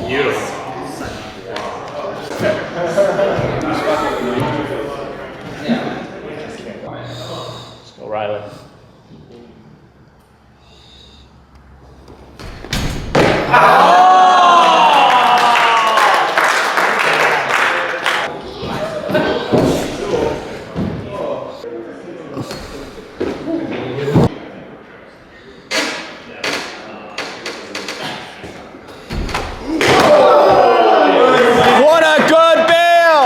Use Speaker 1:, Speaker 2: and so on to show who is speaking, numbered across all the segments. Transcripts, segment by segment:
Speaker 1: Beautiful. Let's go, Riley.
Speaker 2: What a good bail!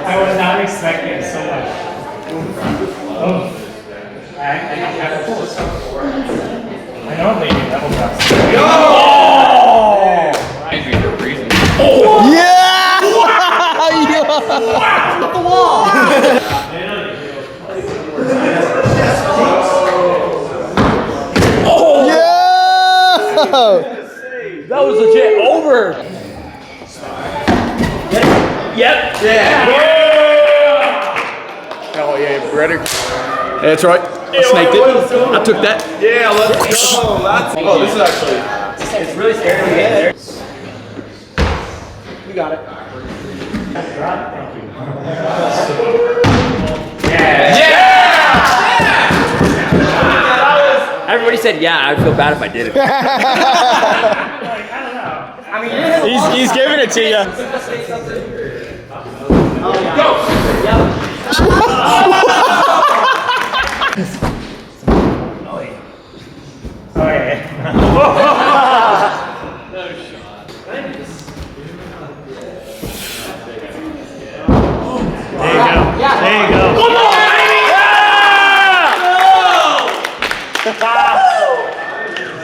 Speaker 1: I was not expecting so much. Oh. I normally do double drops.
Speaker 2: Yeah!
Speaker 3: Off the wall!
Speaker 2: Yeah!
Speaker 3: That was legit over. Yep.
Speaker 2: Yeah.
Speaker 1: Hell yeah, brother.
Speaker 2: That's right. I snaked it. I took that.
Speaker 4: Yeah, let's go. Oh, this is actually.
Speaker 3: It's really scary. You got it. Everybody said yeah. I'd feel bad if I did it. I mean,
Speaker 2: He's giving it to you.
Speaker 3: go. Yeah.
Speaker 1: Oh yeah. There you go. There you go.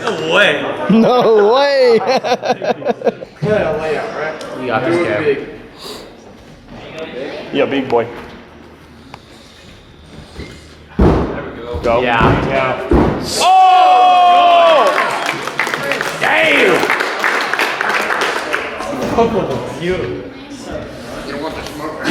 Speaker 4: No way.
Speaker 2: No way.
Speaker 4: Layout, right?
Speaker 1: You got this, Gav.
Speaker 4: Big.
Speaker 2: Yeah, big boy. Go.
Speaker 1: Yeah. Yeah.
Speaker 2: Oh!
Speaker 1: Damn.
Speaker 4: You don't want the smoker.